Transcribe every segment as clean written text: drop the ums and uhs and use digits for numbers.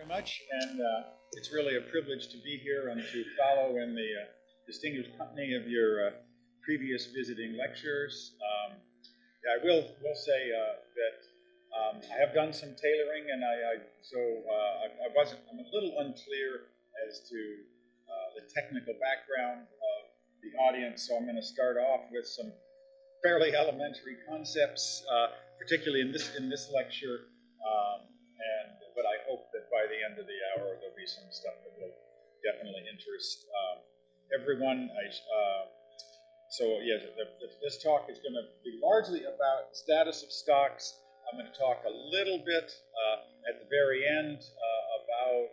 very much, and it's really a privilege to be here and to follow in the distinguished company of your previous visiting lecturers. I will say that I have done some tailoring, and I'm a little unclear as to the technical background of the audience, so I'm going to start off with some fairly elementary concepts, particularly in this lecture. But I hope that by the end of the hour there'll be some stuff that will definitely interest everyone. This talk is going to be largely about status of stocks. I'm going to talk a little bit at the very end about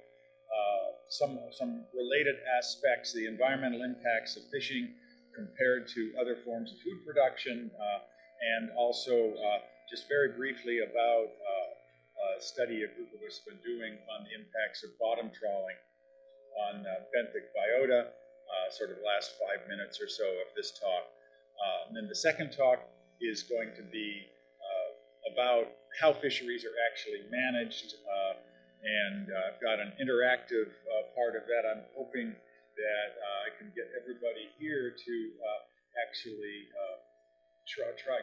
some related aspects, the environmental impacts of fishing compared to other forms of food production, and also just very briefly about a study a group of us have been doing on the impacts of bottom trawling on benthic biota, sort of the last 5 minutes or so of this talk. And then the second talk is going to be about how fisheries are actually managed, and I've got an interactive part of that. I'm hoping that I can get everybody here to actually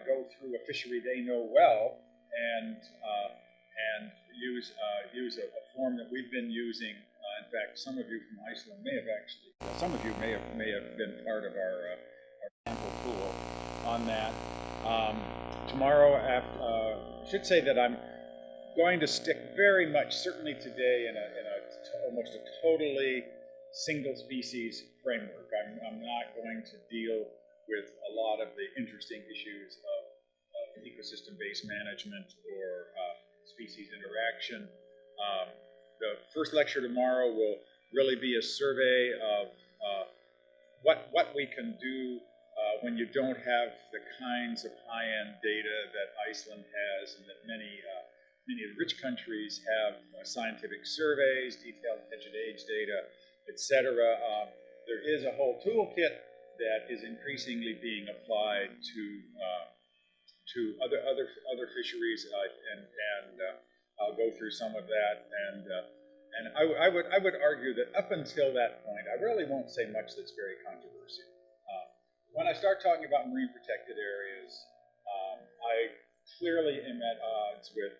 go through a fishery they know well, and use a form that we've been using. In fact, some of you from Iceland may have been part of our sample pool on that. Tomorrow, I should say that I'm going to stick very much, certainly today, in almost a totally single species framework. I'm not going to deal with a lot of the interesting issues of ecosystem-based management or species interaction. The first lecture tomorrow will really be a survey of what we can do when you don't have the kinds of high-end data that Iceland has, and that many of the rich countries have scientific surveys, detailed catch and age data, etc. There is a whole toolkit that is increasingly being applied to other fisheries, and I'll go through some of that. And I would argue that up until that point, I really won't say much that's very controversial. When I start talking about marine protected areas, I clearly am at odds with,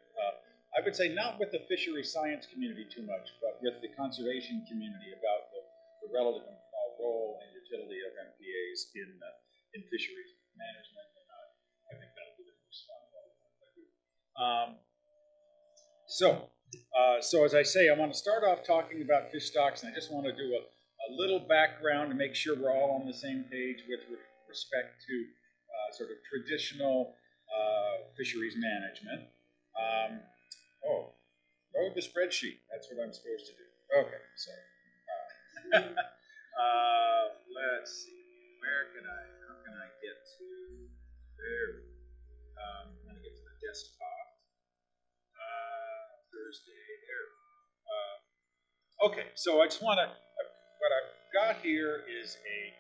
I would say not with the fishery science community too much, but with the conservation community about the relative role and utility of MPAs in fisheries management. And I think that'll be the most fun of all. So as I say, I want to start off talking about fish stocks, and I just want to do a little background to make sure we're all on the same page with respect to sort of traditional fisheries management. Load the spreadsheet. That's what I'm supposed to do. Okay, so let's see. How can I get to there? I'm going to get to the desktop. Thursday there. Okay, so I just want to, what I've got here is a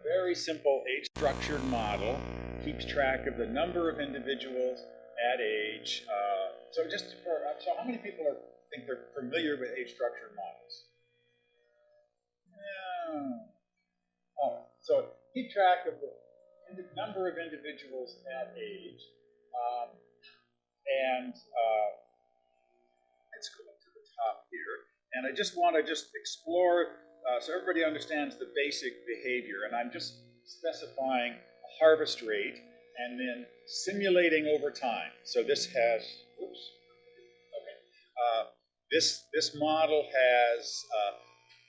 very simple age-structured model. Keeps track of the number of individuals at age. So how many people think they're familiar with age-structured models? Yeah. So keep track of the number of individuals at age, and let's go up to the top here. And I just want to explore so everybody understands the basic behavior, and I'm just specifying a harvest rate and then simulating over time. So this has, this model has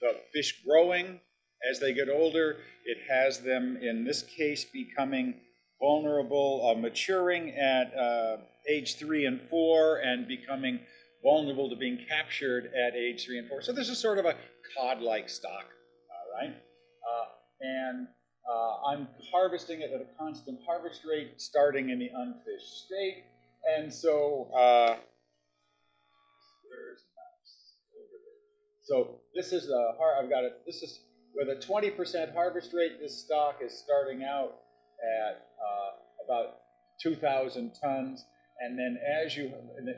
the fish growing as they get older. It has them, in this case, becoming vulnerable, maturing at age 3 and 4, and becoming vulnerable to being captured at age 3 and 4. So this is sort of a cod-like stock, all right? I'm harvesting it at a constant harvest rate, starting in the unfished state. And so, where's the mouse? Over there. So this is this is with a 20% harvest rate. This stock is starting out at about 2,000 tons. And then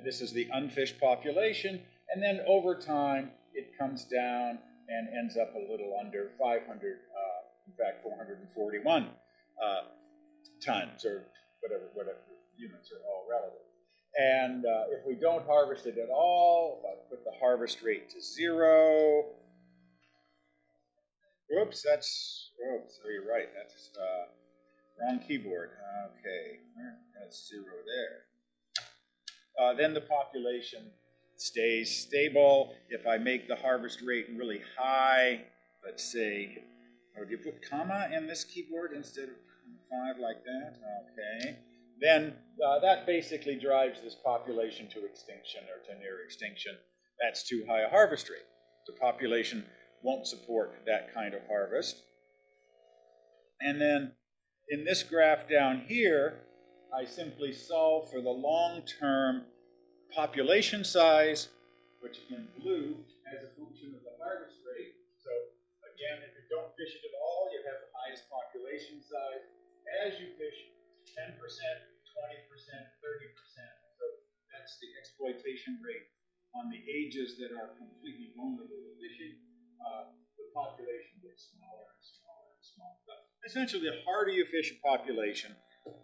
this is the unfished population, And then over time, it comes down and ends up a little under 500, in fact, 441 tons, or whatever units are all relative. And if we don't harvest it at all, if I put the harvest rate to 0, whoops, oh, you're right, that's wrong keyboard. Okay, that's 0 there. Then the population stays stable. If I make the harvest rate really high, let's say, or do you put comma in this keyboard instead of 5 like that? Okay. Then that basically drives this population to extinction or to near extinction. That's too high a harvest rate. The population won't support that kind of harvest. And then in this graph down here, I simply solve for the long-term population size, which in blue as a function of the harvest rate. So again, if you don't fish it at all, you have the highest population size. As you fish, 10%, 20%, 30%. So that's the exploitation rate on the ages that are completely vulnerable to fishing. The population gets smaller and smaller and smaller. But essentially, the harder you fish a population,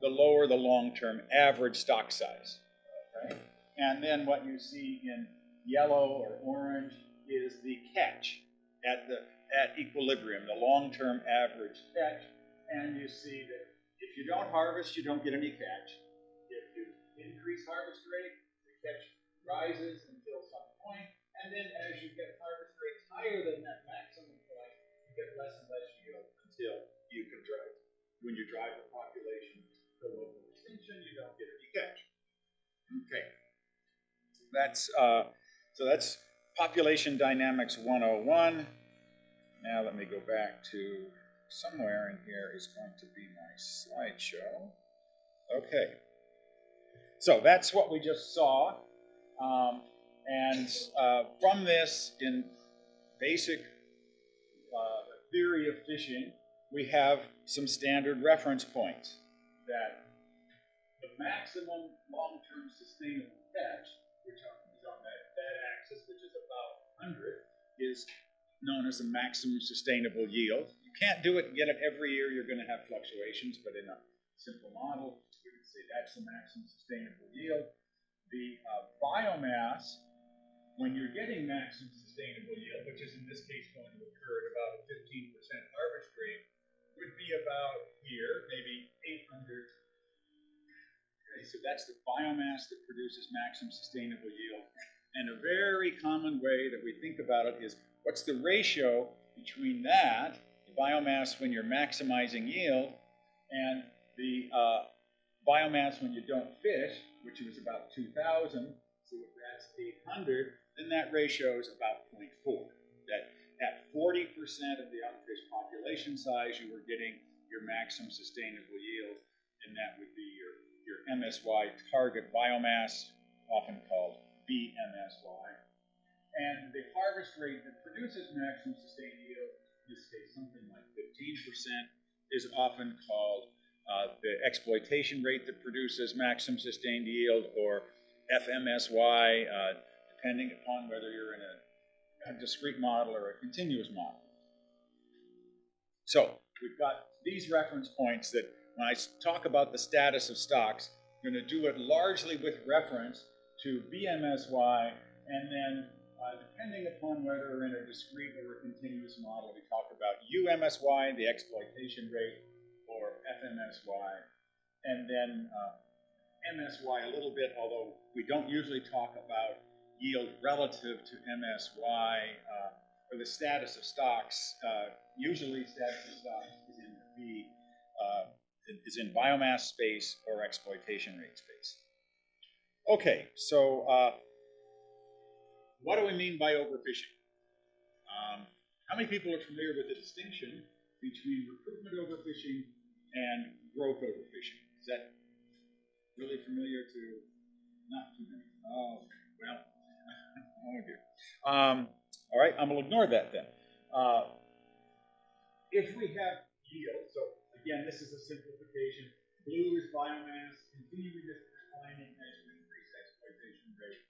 the lower the long-term average stock size. Okay? And then what you see in yellow or orange is the catch at equilibrium, the long-term average catch. And you see that if you don't harvest, you don't get any catch. If you increase harvest rate, the catch rises until some point. And then as you get harvest rates higher than that maximum point, you get less and less yield until you can drive. When you drive the population to local extinction, you don't get any catch. Okay. So that's Population Dynamics 101. Now let me go back to somewhere in here is going to be my slideshow. Okay. So that's what we just saw. And from this, in basic theory of fishing, we have some standard reference points that the maximum long-term sustainable catch, which is on that axis, which is about 100, is known as the maximum sustainable yield. You can't do it and get it every year. You're going to have fluctuations, but in a simple model, we would say that's the maximum sustainable yield. The biomass, when you're getting maximum sustainable yield, which is in this case going to occur at about a 15% harvest rate, would be about here, maybe 800. So that's the biomass that produces maximum sustainable yield. And a very common way that we think about it is what's the ratio between that, the biomass when you're maximizing yield, and the biomass when you don't fish, which is about 2,000. So if that's 800, then that ratio is about 0.4. That at 40% of the unfished population size, you were getting your maximum sustainable yield, and that would be your MSY target biomass, often called BMSY. And the harvest rate that produces maximum sustained yield, in this case something like 15%, is often called the exploitation rate that produces maximum sustained yield, or FMSY, depending upon whether you're in a discrete model or a continuous model. So we've got these reference points that when I talk about the status of stocks, I'm going to do it largely with reference to BMSY, and then depending upon whether we're in a discrete or a continuous model, we talk about UMSY, the exploitation rate, or FMSY, and then MSY a little bit, although we don't usually talk about yield relative to MSY or the status of stocks. Usually status of stocks is in the is in biomass space or exploitation rate space. Okay, so what do we mean by overfishing? How many people are familiar with the distinction between recruitment overfishing and growth overfishing? Is that really familiar to not too many? Oh, well, oh dear. All right, I'm going to ignore that then. If we have yield, so again, this is a simplification. Blue is biomass, continuing declining as you increase exploitation rate.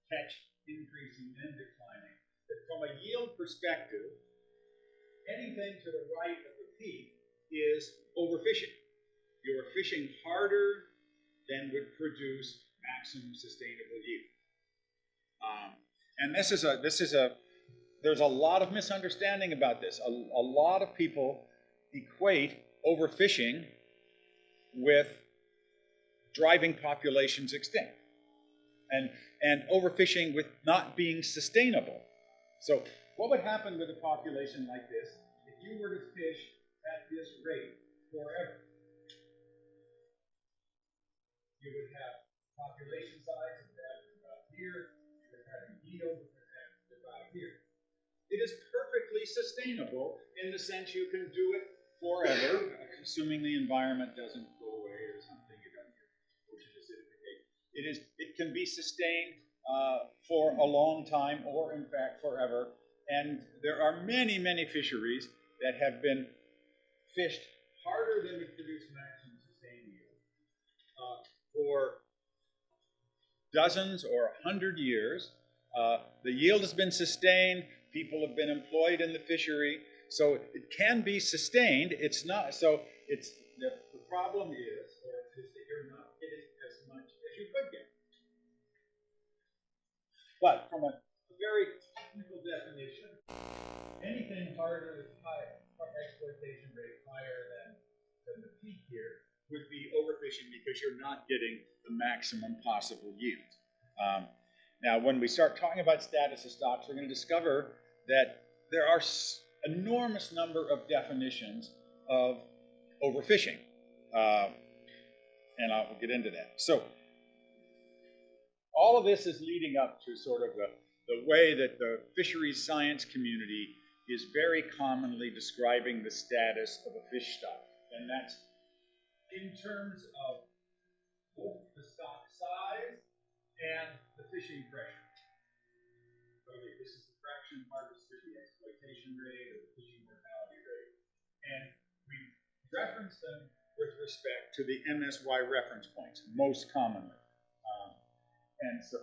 Catch increasing and declining, that from a yield perspective, anything to the right of the peak is overfishing. You're fishing harder than would produce maximum sustainable yield. And there's a lot of misunderstanding about this. A lot of people equate overfishing with driving populations extinct, and overfishing with not being sustainable. So what would happen with a population like this if you were to fish at this rate forever? You would have population size about here, you would have yield about here. It is perfectly sustainable in the sense you can do it forever, assuming the environment doesn't go away or something, you don't get ocean acidification. It can be sustained for a long time, or in fact forever. And there are many, many fisheries that have been fished harder than would produce maximum sustained yield for dozens or 100 years. The yield has been sustained. People have been employed in the fishery, so it can be sustained. It's not. So it's the problem is that you're not getting as much as you could get. But from a very technical definition, anything harder with high exploitation rate higher than the peak here would be overfishing because you're not getting the maximum possible yield. Now, when we start talking about status of stocks, we're going to discover that there are enormous number of definitions of overfishing, and I'll get into that. So, all of this is leading up to sort of the way that the fisheries science community is very commonly describing the status of a fish stock, and that's in terms of both the stock size and the fishing pressure. So this is the fraction harvested, the exploitation rate, or the fishing mortality rate. And we reference them with respect to the MSY reference points, most commonly. And so,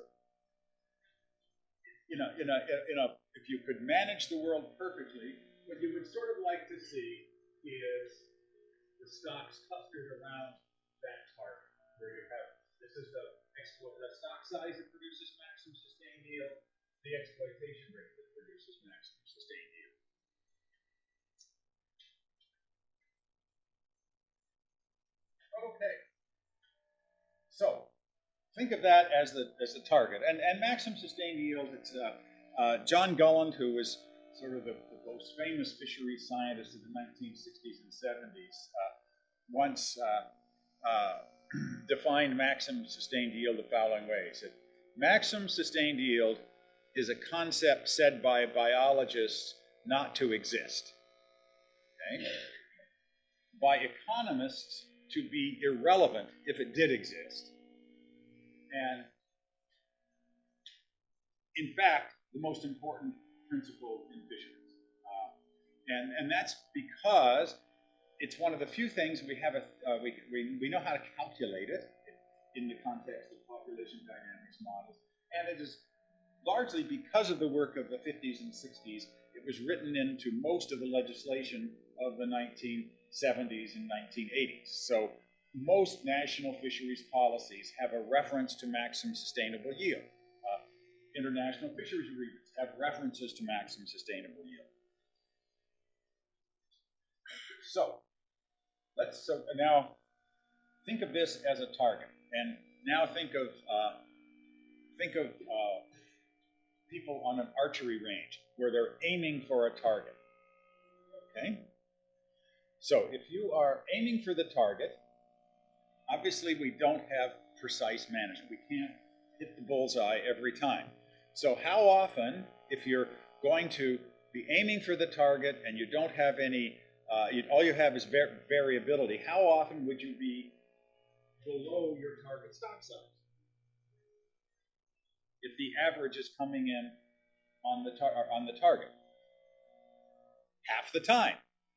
if you could manage the world perfectly, what you would sort of like to see is the stocks clustered around that target, where you have, this is the stock size that produces maximum sustained yield, the exploitation rate that produces maximum sustained yield. Okay. So think of that as the target. And maximum sustained yield, it's John Gulland, who was sort of the most famous fisheries scientist of the 1960s and 70s, once defined maximum sustained yield the following way. He said, maximum sustained yield is a concept said by biologists not to exist. Okay? By economists to be irrelevant if it did exist. And in fact, the most important principle in fisheries. And that's because it's one of the few things we have, we know how to calculate it in the context of population dynamics models. And it is largely because of the work of the 50s and 60s, it was written into most of the legislation of the 1970s and 1980s. So most national fisheries policies have a reference to maximum sustainable yield. International fisheries agreements have references to maximum sustainable yield. So now think of this as a target, and now think of people on an archery range where they're aiming for a target. Okay? So if you are aiming for the target, obviously we don't have precise management. We can't hit the bullseye every time. So how often, if you're going to be aiming for the target and you don't have any, all you have is variability, how often would you be below your target stock size? If the average is coming in on the target. Half the time.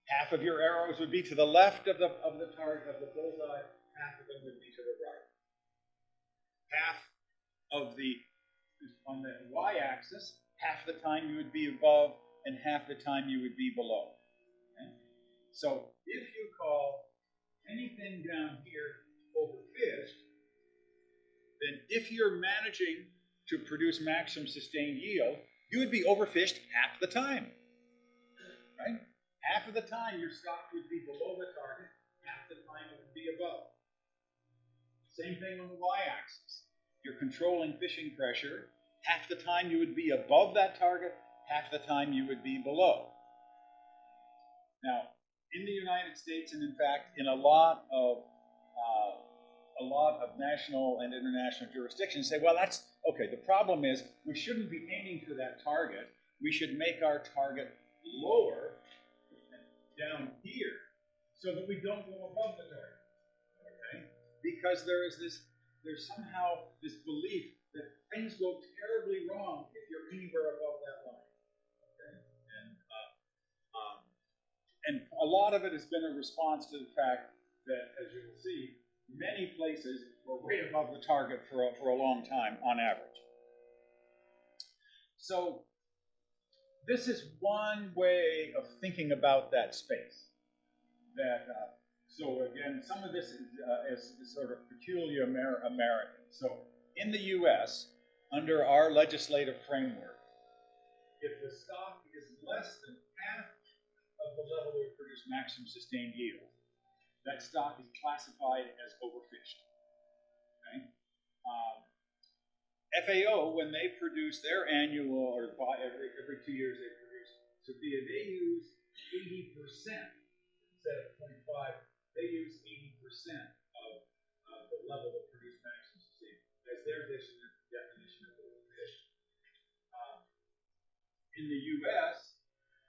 Half of your arrows would be to the left of the target, of the bullseye, half of them would be to the right. Half of the on the y-axis, half the time you would be above and half the time you would be below. Okay? So if you call anything down here overfished, then if you're managing to produce maximum sustained yield, you would be overfished half the time. Right? Half of the time your stock would be below the target, half the time it would be above. Same thing on the y-axis. You're controlling fishing pressure. Half the time you would be above that target, half the time you would be below. Now, in the United States, and in fact, in a lot of national and international jurisdictions, say, well, that's okay. The problem is we shouldn't be aiming for that target. We should make our target lower down here so that we don't go above the target. Okay? Because there's somehow this belief that things go terribly wrong if you're anywhere above that line. Okay? And a lot of it has been a response to the fact that, as you will see, many places were way above the target for a long time on average. So this is one way of thinking about that space. So again, some of this is sort of peculiar American. So in the U.S., under our legislative framework, if the stock is less than half of the level to produce maximum sustained yield, that stock is classified as overfished. Okay? FAO, when they produce their annual, or every 2 years they produce, Sophia, they use 80% instead of 0.5. They use 80% of the level of produced maximum sustained as their definition of overfished. In the U.S.,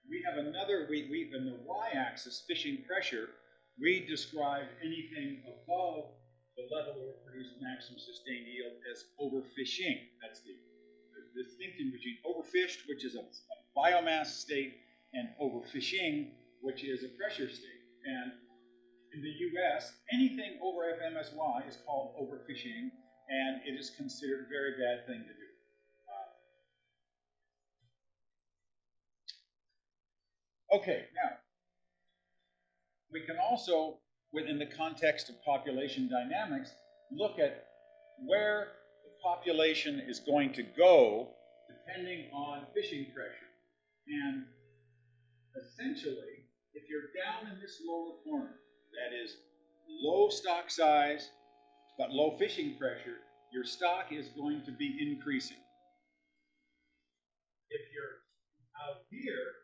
we have another, in the y-axis, fishing pressure, we describe anything above the level of produced maximum sustained yield as overfishing. That's the distinction between overfished, which is a biomass state, and overfishing, which is a pressure state. And in the U.S., anything over FMSY is called overfishing, and it is considered a very bad thing to do. Okay, now, we can also, within the context of population dynamics, look at where the population is going to go depending on fishing pressure. And essentially, if you're down in this lower corner, that is low stock size but low fishing pressure, your stock is going to be increasing. If you're out here,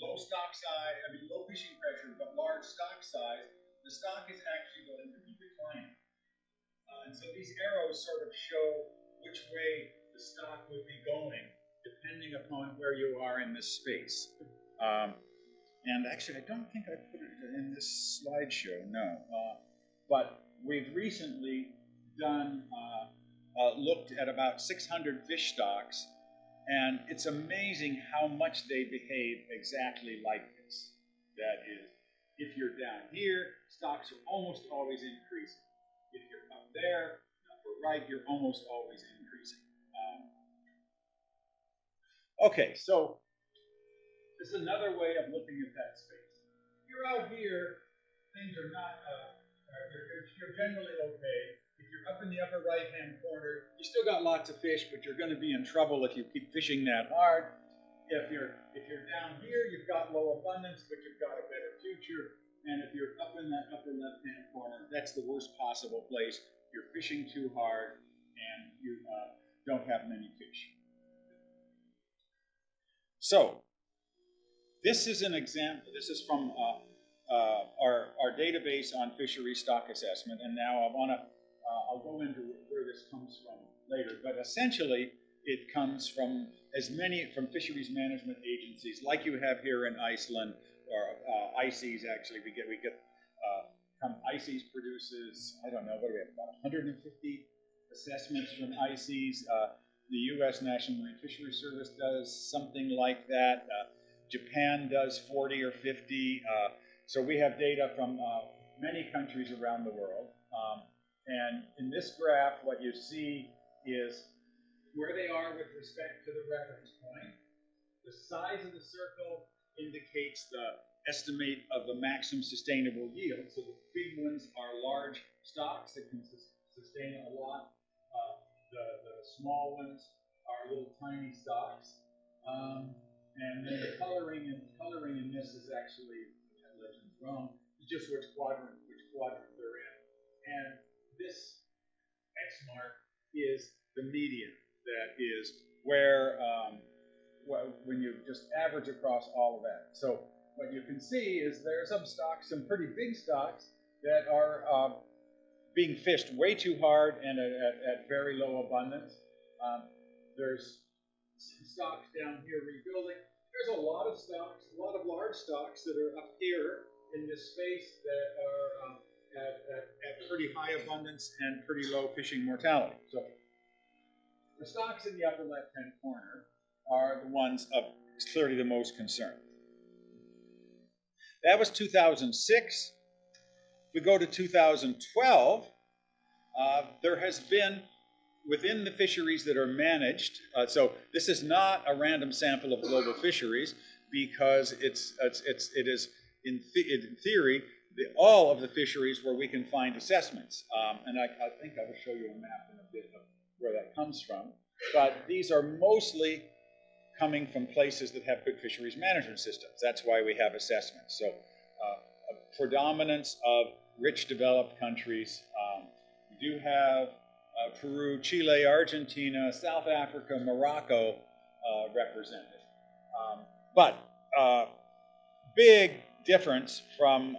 low fishing pressure, but large stock size, the stock is actually going to be declining. And so these arrows sort of show which way the stock would be going, depending upon where you are in this space. And actually, I don't think I put it in this slideshow, no. But we've recently looked at about 600 fish stocks, and it's amazing how much they behave exactly like this. That is, if you're down here, stocks are almost always increasing. If you're up there, upper right, you're almost always increasing. Okay, so this is another way of looking at that space. If you're out here, things are not, you're generally okay. If you're up in the upper right-hand corner, you still got lots of fish, but you're going to be in trouble if you keep fishing that hard. If you're down here, you've got low abundance, but you've got a better future. And if you're up in that upper left-hand corner, that's the worst possible place. You're fishing too hard, and you don't have many fish. So, this is an example. This is from our database on fishery stock assessment, and now I'll go into where this comes from later. But essentially, it comes from from fisheries management agencies, like you have here in Iceland, or ICES. Actually, we get ICES produces, I don't know, what do we have, about 150 assessments from ICES. The U.S. National Marine Fisheries Service does something like that. Japan does 40 or 50. So we have data from many countries around the world. And in this graph, what you see is where they are with respect to the reference point. The size of the circle indicates the estimate of the maximum sustainable yield. So the big ones are large stocks that can sustain a lot. The small ones are little tiny stocks. And then the coloring in this is actually, that legend's wrong, it's just which quadrant they're in. And this X mark is the median. That is where, when you just average across all of that. So what you can see is there are some stocks, some pretty big stocks, that are being fished way too hard and at very low abundance. There's some stocks down here rebuilding. There's a lot of stocks, a lot of large stocks that are up here in this space that are at pretty high abundance and pretty low fishing mortality. So the stocks in the upper left-hand corner are the ones of clearly the most concern. That was 2006. If we go to 2012, there has been, within the fisheries that are managed, so this is not a random sample of global fisheries, because it is in theory all of the fisheries where we can find assessments. And I think I will show you a map in a bit of where that comes from. But these are mostly coming from places that have good fisheries management systems. That's why we have assessments. So a predominance of rich developed countries. We do have Peru, Chile, Argentina, South Africa, Morocco represented. But big difference from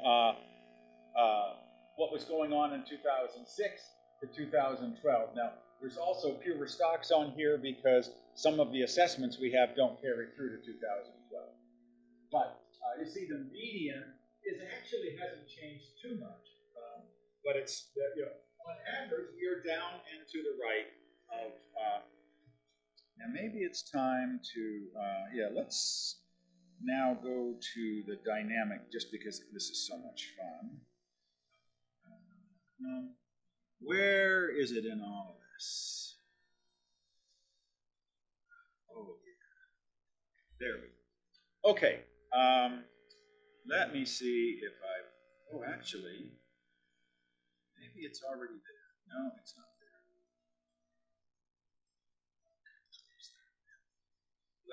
what was going on in 2006 to 2012. Now, there's also fewer stocks on here because some of the assessments we have don't carry through to 2012. But you see the median actually hasn't changed too much. But it's, on average, we are down and to the right of, now maybe it's time to, let's now go to the dynamic, just because this is so much fun. Where is it in all of this? Oh, there we go. Okay, let me see if actually, maybe it's already there. No, it's not there.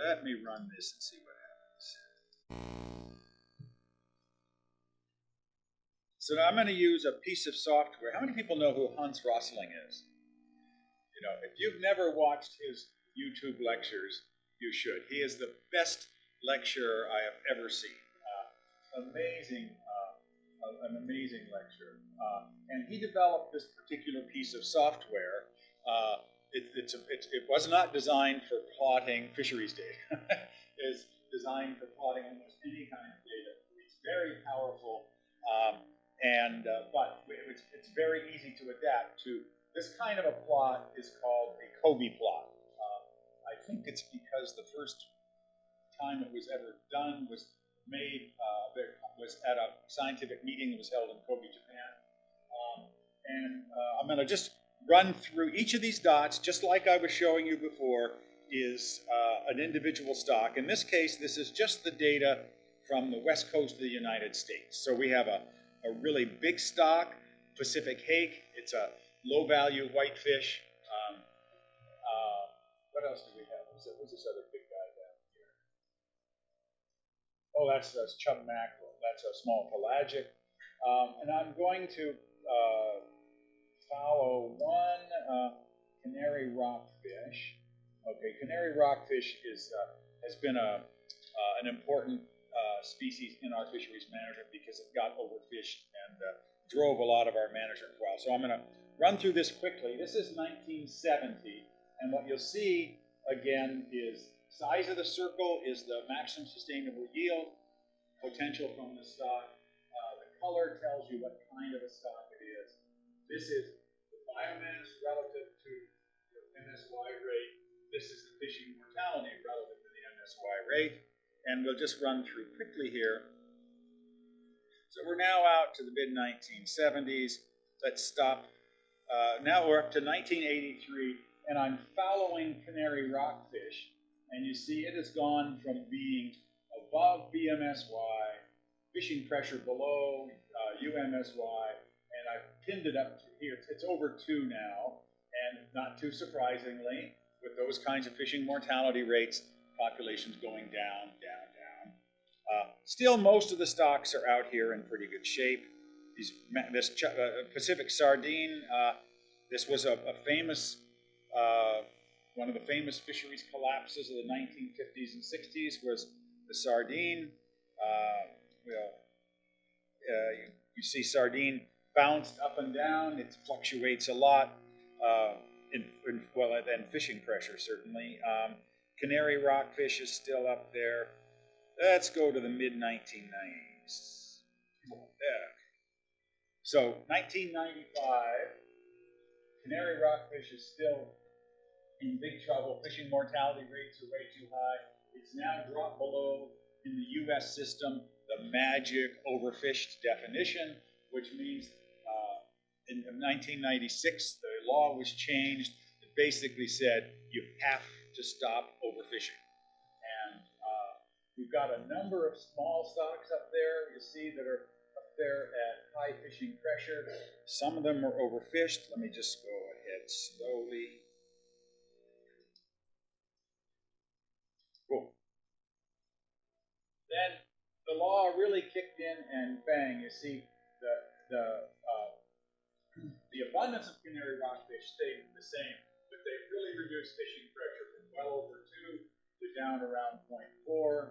Let me run this and see what happens. So now I'm going to use a piece of software. How many people know who Hans Rosling is? If you've never watched his YouTube lectures, you should. He is the best lecturer I have ever seen. An amazing lecturer. And he developed this particular piece of software. It was not designed for plotting fisheries data. It's designed for plotting almost any kind of data. It's very powerful, but it's very easy to adapt to. This kind of a plot is called a Kobe plot. I think it's because the first time it was ever done was made was at a scientific meeting that was held in Kobe, Japan. I'm going to just run through each of these dots, just like I was showing you before, is an individual stock. In this case, this is just the data from the west coast of the United States. So we have a really big stock, Pacific hake. It's a low-value whitefish. What else do we have? Who's this other big guy down here? Oh, that's chub mackerel. That's a small pelagic. And I'm going to follow one canary rockfish. Okay, canary rockfish has been an important species in our fisheries management because it got overfished and drove a lot of our management for a while. So I'm going to run through this quickly. This is 1970, and what you'll see again is size of the circle is the maximum sustainable yield, potential from the stock. The color tells you what kind of a stock it is. This is the biomass relative to the MSY rate. This is the fishing mortality relative to the MSY rate. And we'll just run through quickly here. So we're now out to the mid-1970s. Let's stop. Now we're up to 1983. and I'm following canary rockfish, and you see it has gone from being above BMSY, fishing pressure below UMSY, and I've pinned it up to here. It's over 2 now, and not too surprisingly, with those kinds of fishing mortality rates, populations going down, down, down. Still, most of the stocks are out here in pretty good shape. This Pacific sardine, this was a famous, one of the famous fisheries collapses of the 1950s and 60s was the sardine. You see sardine bounced up and down. It fluctuates a lot, and fishing pressure certainly. Canary rockfish is still up there. Let's go to the mid-1990s. So 1995, canary rockfish is still in big trouble. Fishing mortality rates are way too high. It's now dropped below, in the U.S. system, the magic overfished definition, which means in 1996, the law was changed. It basically said you have to stop overfishing. And we've got a number of small stocks up there, you see, that are up there at high fishing pressure. Some of them are overfished. Let me just go ahead slowly. Cool. Then the law really kicked in, and bang, you see the abundance of canary rockfish stayed the same, but they really reduced fishing pressure from well over 2 to down around 0.4.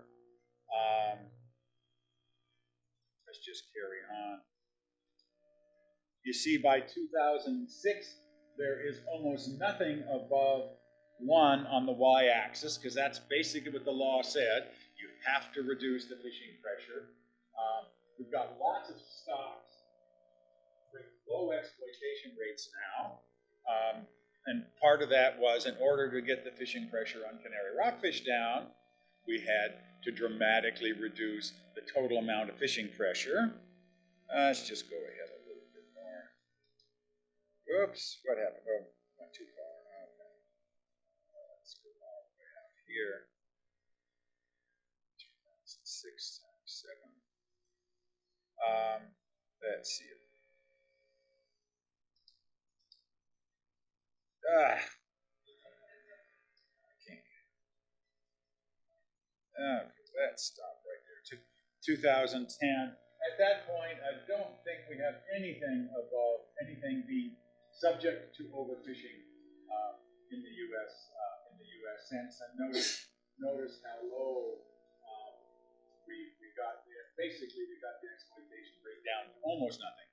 Let's just carry on. You see, by 2006, there is almost nothing above 1 on the y-axis, because that's basically what the law said. You have to reduce the fishing pressure. We've got lots of stocks with low exploitation rates now. And part of that was, in order to get the fishing pressure on canary rockfish down, we had to dramatically reduce the total amount of fishing pressure. Let's just go ahead a little bit more. Oops, what happened? Oh, went too far. Okay. Let's go all the way out here. 2006 times 7. Let's see. I can't. Okay, let's stop right there. 2010. At that point, I don't think we have anything above anything being subject to overfishing in the U.S. sense. And notice how low we got there. Basically, we got the exploitation rate down to almost nothing.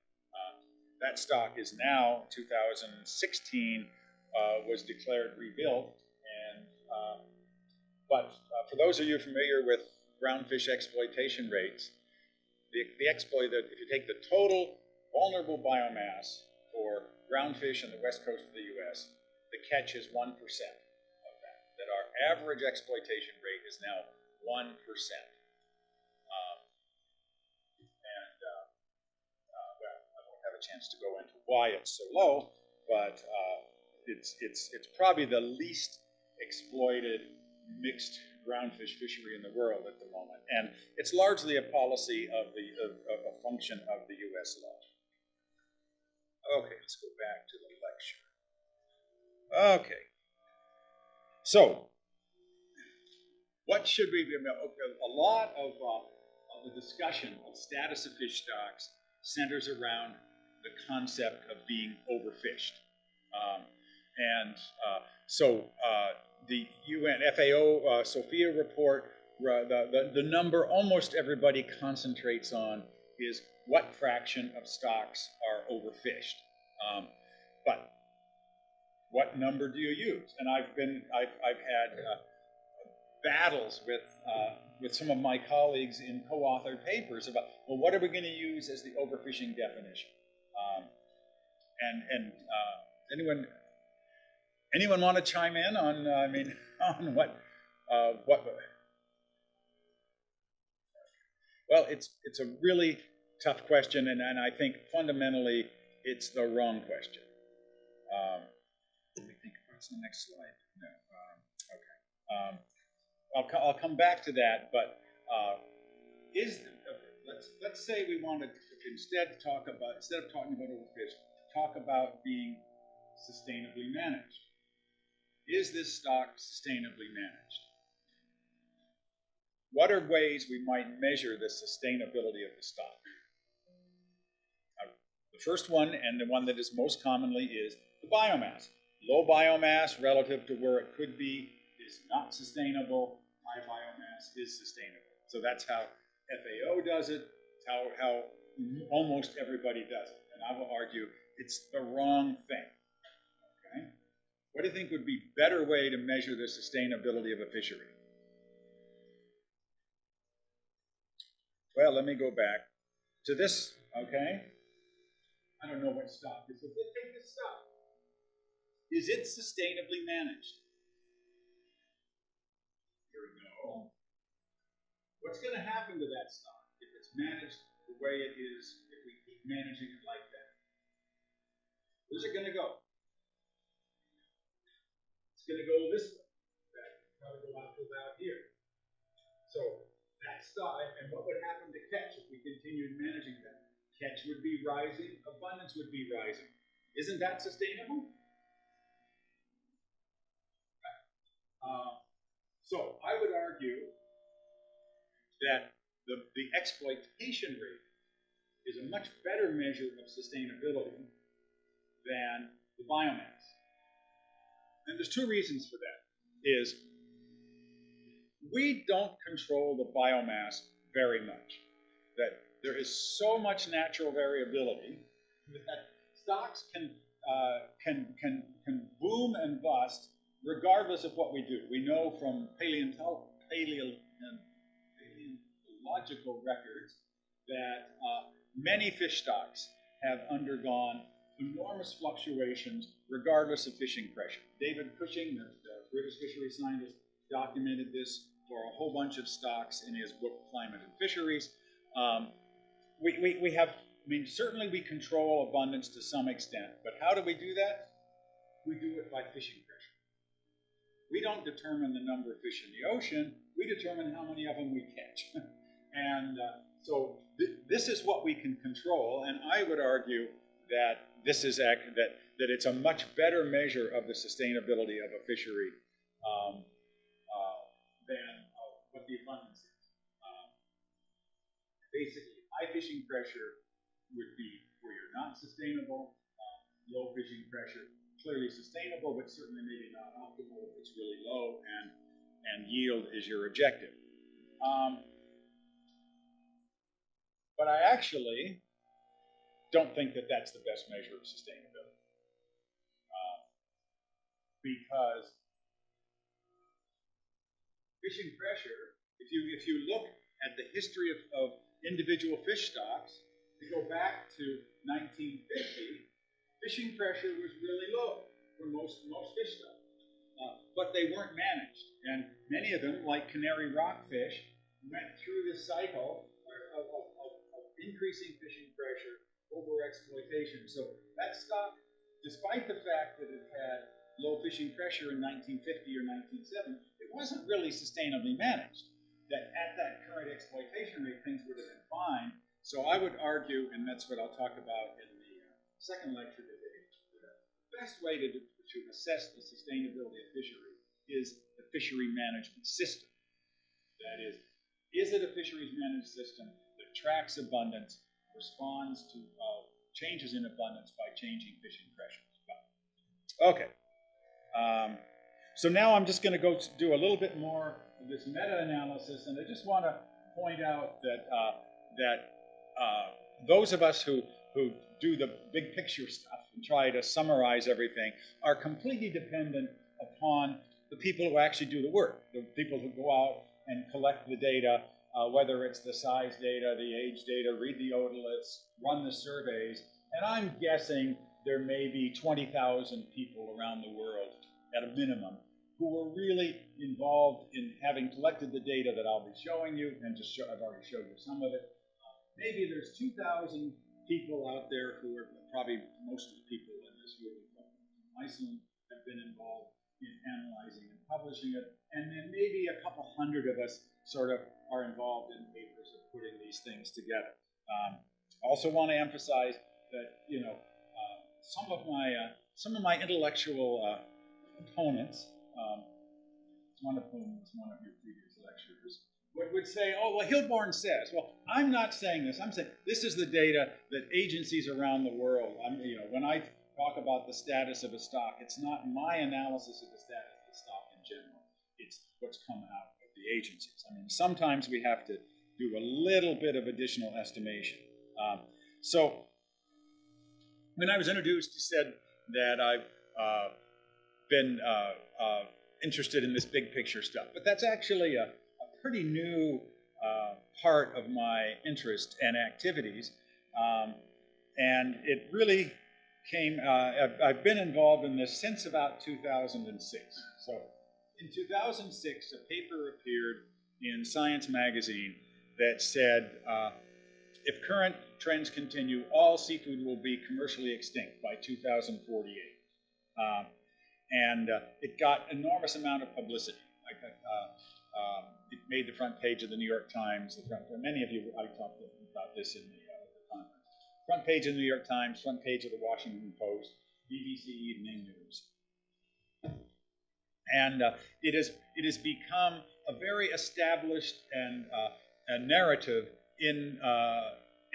That stock is now 2016. Was declared rebuilt, and but for those of you familiar with groundfish exploitation rates, the exploit that if you take the total vulnerable biomass for groundfish on the west coast of the U.S., the catch is 1% of that. That our average exploitation rate is now 1%. Well, I won't have a chance to go into why it's so low, but it's probably the least exploited mixed groundfish fishery in the world at the moment, and it's largely a policy of a function of the U.S. law. Okay, let's go back to the lecture. Okay, so what should we do? A lot of the discussion of status of fish stocks centers around the concept of being overfished. So the UN FAO Sophia report, the number almost everybody concentrates on is what fraction of stocks are overfished. But what number do you use? And I've had battles with some of my colleagues in co-authored papers about, well, what are we going to use as the overfishing definition? Anyone want to chime in on? On what? Well, it's a really tough question, and I think fundamentally it's the wrong question. Let me think about What's the next slide? No. Okay. I'll come back to that, but let's say we want to instead of talking about overfish, talk about being sustainably managed. Is this stock sustainably managed? What are ways we might measure the sustainability of the stock? The first one, and the one that is most commonly, is the biomass. Low biomass relative to where it could be is not sustainable. High biomass is sustainable. So that's how FAO does it. It's how almost everybody does it. And I will argue it's the wrong thing. Okay? What do you think would be a better way to measure the sustainability of a fishery? Well, let me go back to this, okay? I don't know what stock this is. Let's take this stock. Is it sustainably managed? Here we go. What's going to happen to that stock if it's managed the way it is, if we keep managing it like that? Where's it going to go? It's going to go this way. That probably go out to about here. So that stock, and what would happen to catch if we continued managing that? Catch would be rising, abundance would be rising. Isn't that sustainable? So I would argue that the exploitation rate is a much better measure of sustainability than the biomass. And there's two reasons for that. Is we don't control the biomass very much. That there is so much natural variability that stocks can boom and bust regardless of what we do. We know from paleontological records that many fish stocks have undergone enormous fluctuations regardless of fishing pressure. David Cushing, the British fisheries scientist, documented this for a whole bunch of stocks in his book, Climate and Fisheries. We have, I mean, certainly we control abundance to some extent, but how do we do that? We do it by fishing pressure. We don't determine the number of fish in the ocean, we determine how many of them we catch. And so this is what we can control, and I would argue that this is that it's a much better measure of the sustainability of a fishery than what the abundance is. Basically, high fishing pressure would be where you're not sustainable. Low fishing pressure, clearly sustainable, but certainly maybe not optimal if it's really low, and yield is your objective. But I actually don't think that that's the best measure of sustainability. Because fishing pressure, if you look at the history of individual fish stocks, to go back to 1950, fishing pressure was really low for most fish stocks. But they weren't managed. And many of them, like canary rockfish, went through this cycle of increasing fishing pressure over exploitation. So that stock, despite the fact that it had low fishing pressure in 1950 or 1970, it wasn't really sustainably managed. That at that current exploitation rate, things would have been fine. So I would argue, and that's what I'll talk about in the second lecture today, the best way to assess the sustainability of fishery is the fishery management system. That is it a fisheries managed system that tracks abundance, responds to changes in abundance by changing fishing pressures? Okay. So now I'm just going to go do a little bit more of this meta-analysis, and I just want to point out that those of us who do the big picture stuff and try to summarize everything are completely dependent upon the people who actually do the work, the people who go out and collect the data, whether it's the size data, the age data, read the otoliths, run the surveys, and I'm guessing there may be 20,000 people around the world at a minimum who were really involved in having collected the data that I'll be showing you, and I've already showed you some of it. Maybe there's 2,000 people out there who are probably most of the people in this room from Iceland have been involved in analyzing and publishing it, and then maybe a couple hundred of us sort of are involved in papers of putting these things together. Also want to emphasize that, you know, some of my intellectual opponents, one of whom was one of your previous lecturers, would say, oh, well, Hilborn says. Well, I'm not saying this. I'm saying this is the data that agencies around the world, you know, when I talk about the status of a stock, it's not my analysis of the status of the stock in general. It's what's come out of the agencies. I mean, sometimes we have to do a little bit of additional estimation. So when I was introduced, he said that I've been interested in this big picture stuff. But that's actually a pretty new part of my interest and activities. And it really came, I've been involved in this since about 2006. So in 2006, a paper appeared in Science magazine that said, if current trends continue, all seafood will be commercially extinct by 2048. And it got enormous amount of publicity. It made the front page of the New York Times. Many of you, I talked about this in the conference. Front page of the New York Times, front page of the Washington Post, BBC Evening News. And it has become a very established and a narrative in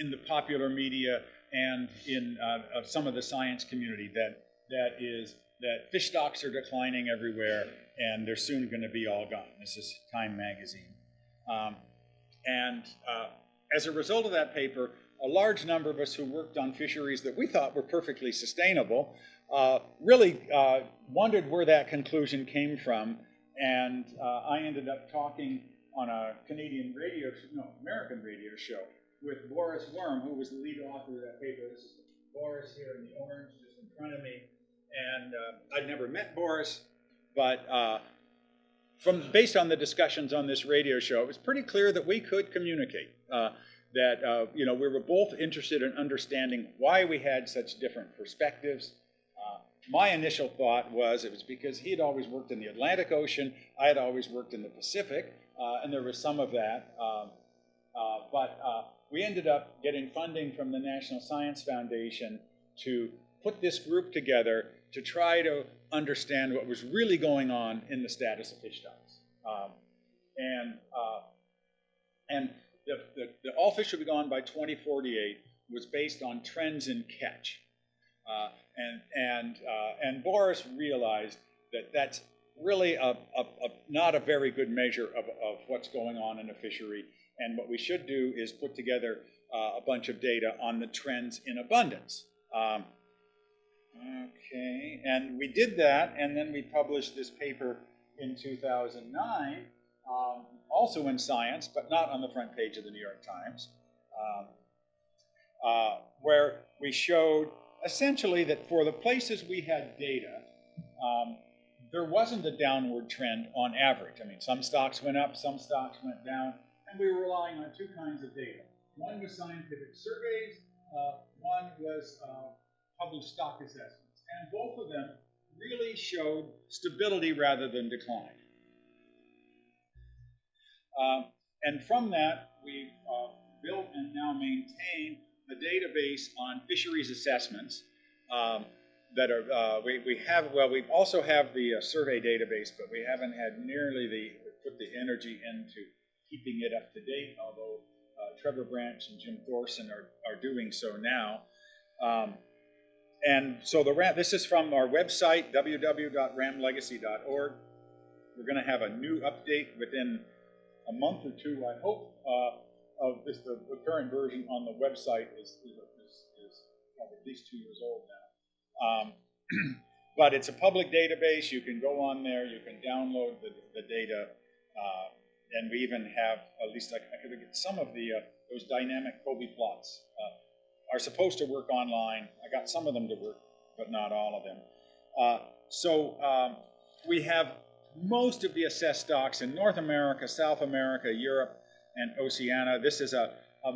the popular media and in some of the science community that fish stocks are declining everywhere and they're soon going to be all gone. This is Time magazine. As a result of that paper, a large number of us who worked on fisheries that we thought were perfectly sustainable really wondered where that conclusion came from. And I ended up talking on a American radio show with Boris Worm, who was the lead author of that paper. This is Boris here in the orange just in front of me. And I'd never met Boris, but based on the discussions on this radio show, it was pretty clear that we could communicate. You know, we were both interested in understanding why we had such different perspectives. My initial thought was it was because he had always worked in the Atlantic Ocean, I had always worked in the Pacific, and there was some of that. But we ended up getting funding from the National Science Foundation to put this group together to try to understand what was really going on in the status of fish stocks. The all fish will be gone by 2048 was based on trends in catch. And Boris realized that that's really not a very good measure of what's going on in a fishery. And what we should do is put together a bunch of data on the trends in abundance. Okay, and we did that, and then we published this paper in 2009, also in Science, but not on the front page of the New York Times, where we showed essentially that for the places we had data, there wasn't a downward trend on average. I mean, some stocks went up, some stocks went down, and we were relying on two kinds of data. One was scientific surveys, one was published stock assessments, and both of them really showed stability rather than decline. And from that, we've built and now maintain a database on fisheries assessments that are, we also have the survey database, but we haven't had nearly put the energy into keeping it up to date, although Trevor Branch and Jim Thorson are doing so now. And so this is from our website, www.ramlegacy.org. We're going to have a new update within a month or two, I hope, of this. The current version on the website is probably at least 2 years old now. But it's a public database. You can go on there. You can download the data. And we even have, at least I could get some of those dynamic Colby plots are supposed to work online. I got some of them to work, but not all of them. We have most of the assessed stocks in North America, South America, Europe, and Oceania. This is a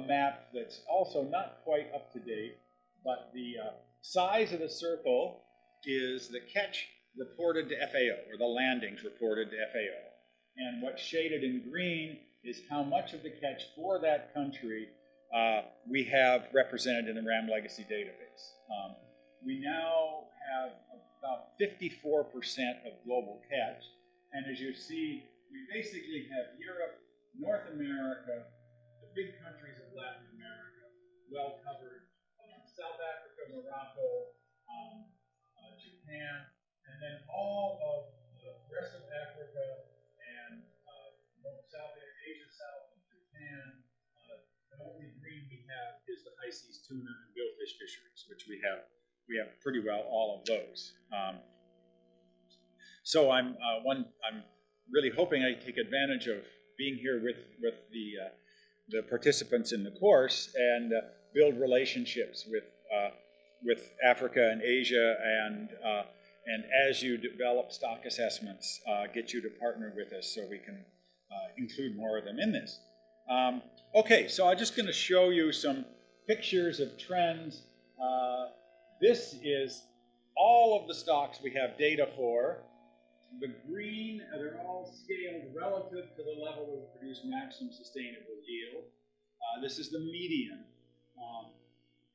map that's also not quite up to date, but the size of the circle is the catch reported to FAO, or the landings reported to FAO. And what's shaded in green is how much of the catch for that country we have represented in the RAM Legacy database. We now have about 54% of global catch, and as you see, we basically have Europe, North America, the big countries of Latin America, well covered, South Africa, Morocco, Japan, and then all of the rest of Africa and South Asia, South of Japan. The only green we have is the high seas tuna and billfish fisheries, which we have pretty well all of those. So I'm really hoping I take advantage of being here with the participants in the course and build relationships with Africa and Asia, and as you develop stock assessments, get you to partner with us so we can include more of them in this. Okay, so I'm just going to show you some pictures of trends. This is all of the stocks we have data for. The green, they're all scaled relative to the level of produced maximum sustainable yield. This is the median.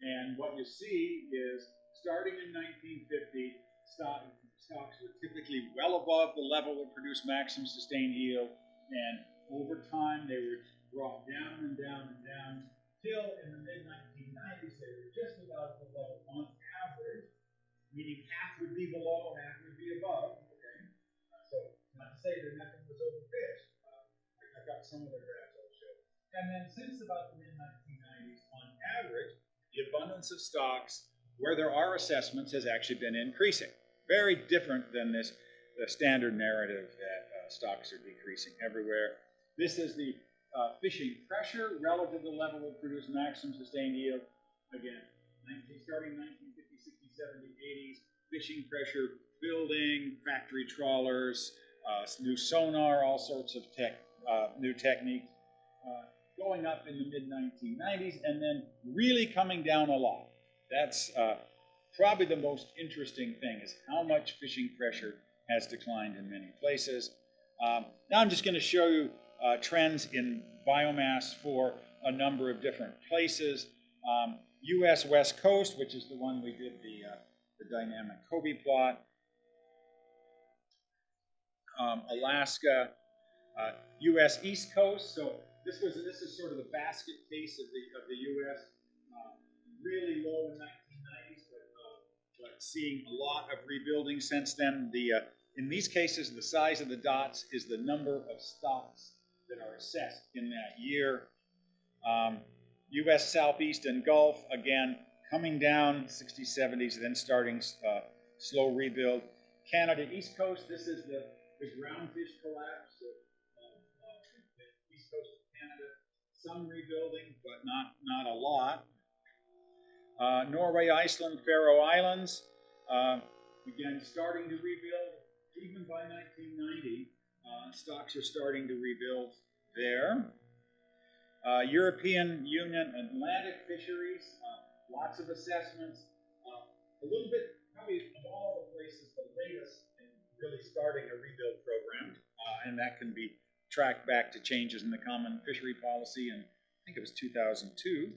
And what you see is, starting in 1950, stocks were typically well above the level of produced maximum sustained yield, and over time they were brought down and down and down, till in the mid-1990s they were just about the level on average, meaning half would be below, half would be above. Okay, so not to say that nothing was overfished. I've got some of the graphs I'll show. And then since about the mid-1990s, on average, the abundance of stocks where there are assessments has actually been increasing. Very different than the standard narrative that stocks are decreasing everywhere. This is the fishing pressure relative to the level of produced maximum sustained yield. Again, starting 1950s, 60s, 70s, 80s, fishing pressure building, factory trawlers, new sonar, all sorts of new techniques, going up in the mid-1990s, and then really coming down a lot. That's probably the most interesting thing, is how much fishing pressure has declined in many places. Now I'm just going to show you trends in biomass for a number of different places. U.S. West Coast, which is the one we did the dynamic Kobe plot. Alaska, U.S. East Coast. So this is sort of the basket case of the U.S. Really low in 1990s, but seeing a lot of rebuilding since then. In these cases, the size of the dots is the number of stocks that are assessed in that year. U.S. Southeast and Gulf, again, coming down 60s, 70s, then starting slow rebuild. Canada East Coast, this is the groundfish collapse of the East Coast of Canada. Some rebuilding, but not a lot. Norway, Iceland, Faroe Islands, again, starting to rebuild. Even by 1990, stocks are starting to rebuild there. European Union Atlantic fisheries, lots of assessments. A little bit, probably of all the places, the latest in really starting a rebuild program, and that can be tracked back to changes in the common fishery policy in, I think it was 2002.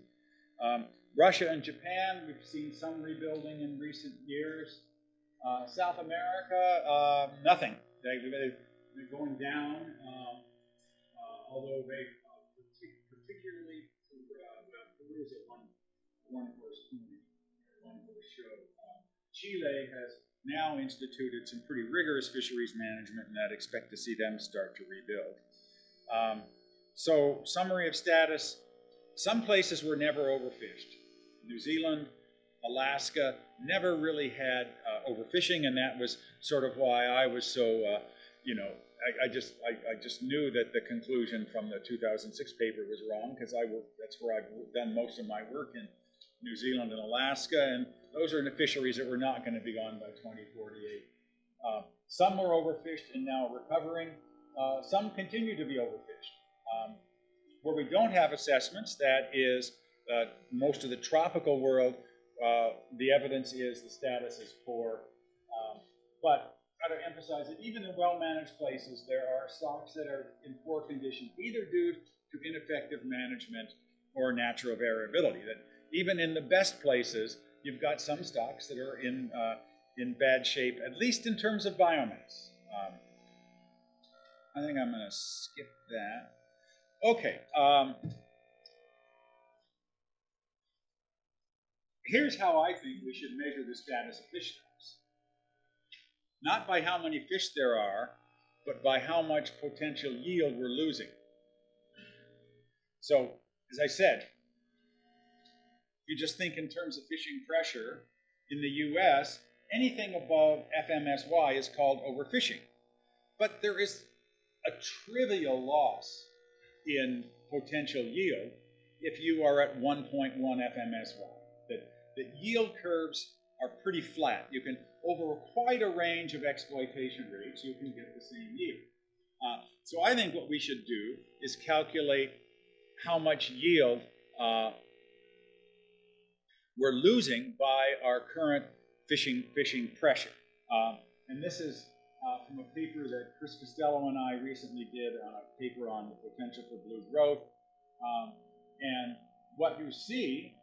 Russia and Japan, we've seen some rebuilding in recent years. South America, nothing. They're going down, although they particularly Peru is at one horse show. Chile has now instituted some pretty rigorous fisheries management, and I'd expect to see them start to rebuild. So, summary of status: some places were never overfished. New Zealand, Alaska never really had overfishing, and that was sort of why I was so, I just knew that the conclusion from the 2006 paper was wrong, because that's where I've done most of my work, in New Zealand and Alaska, and those are the fisheries that were not going to be gone by 2048. Some were overfished and now recovering. Some continue to be overfished. Where we don't have assessments, that is most of the tropical world, the evidence is the status is poor. But got to emphasize that even in well-managed places, there are stocks that are in poor condition, either due to ineffective management or natural variability. That even in the best places, you've got some stocks that are in bad shape, at least in terms of biomass. I think I'm going to skip that. Okay. Here's how I think we should measure the status of fish stocks. Not by how many fish there are, but by how much potential yield we're losing. So, as I said, if you just think in terms of fishing pressure, in the US, anything above FMSY is called overfishing. But there is a trivial loss in potential yield if you are at 1.1 FMSY. The yield curves are pretty flat. You can, over quite a range of exploitation rates, you can get the same yield. So I think what we should do is calculate how much yield we're losing by our current fishing pressure. And this is from a paper that Chris Costello and I recently did on a paper on the potential for blue growth. And what you see,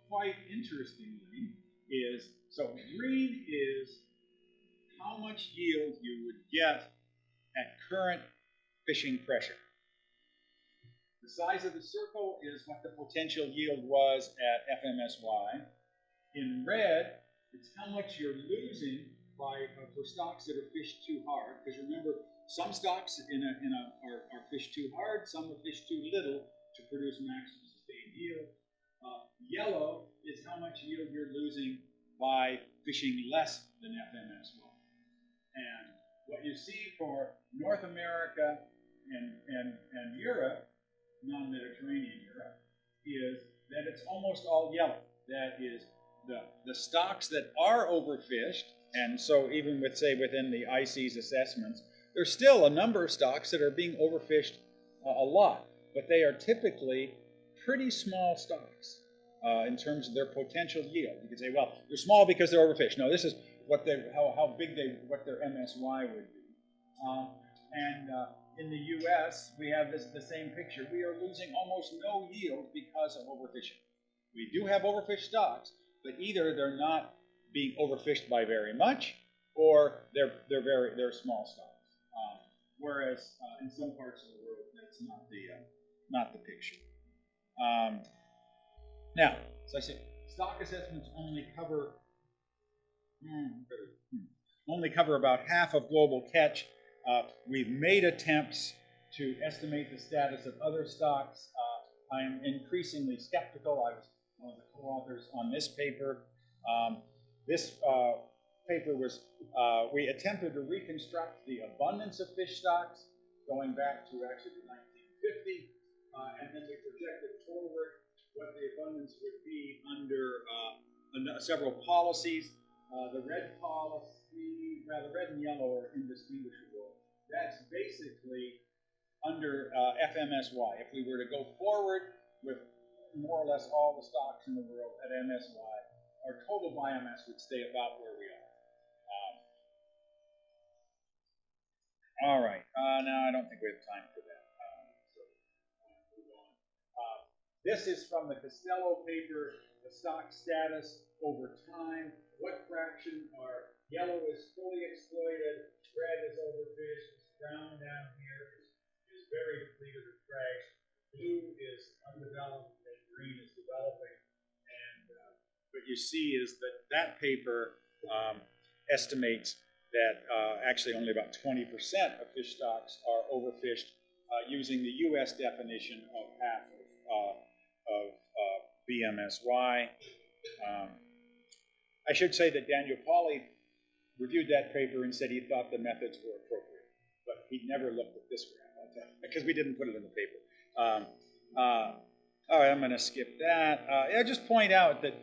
quite interestingly, is, so green is how much yield you would get at current fishing pressure. The size of the circle is what the potential yield was at FMSY. In red, it's how much you're losing for stocks that are fished too hard. Because remember, some stocks are fished too hard, some are fished too little to produce maximum sustained yield. Yellow is how much yield you're losing by fishing less than FMSY. And what you see for North America and Europe, non-Mediterranean Europe, is that it's almost all yellow. That is, the stocks that are overfished, and so even with, say, within the IC's assessments, there's still a number of stocks that are being overfished a lot, but they are typically pretty small stocks in terms of their potential yield. You could say, well, they're small because they're overfished. No, this is what how big what their MSY would be. In the U.S., we have the same picture. We are losing almost no yield because of overfishing. We do have overfished stocks, but either they're not being overfished by very much, or they're small stocks. Whereas in some parts of the world, that's not the picture. Now, as I said, stock assessments only cover about half of global catch. We've made attempts to estimate the status of other stocks. I am increasingly skeptical. I was one of the co-authors on this paper. This paper was, we attempted to reconstruct the abundance of fish stocks going back to actually 1950, and then we projected forward what the abundance would be under several policies. The red policy, the red and yellow are indistinguishable. That's basically under FMSY. If we were to go forward with more or less all the stocks in the world at MSY, our total biomass would stay about where we are. All right. Now I don't think we have time for that. So move on. This is from the Costello paper, the stock status over time. What fraction are yellow is fully exploited, red is overfished, brown down here is very depleted or crashed, blue is undeveloped, and green is developing. And what you see is that paper estimates that actually only about 20% of fish stocks are overfished using the U.S. definition of half of BMSY. I should say that Daniel Pauly reviewed that paper and said he thought the methods were appropriate, but he never looked at this graph, because we didn't put it in the paper. All right, I'm going to skip that. I'll just point out that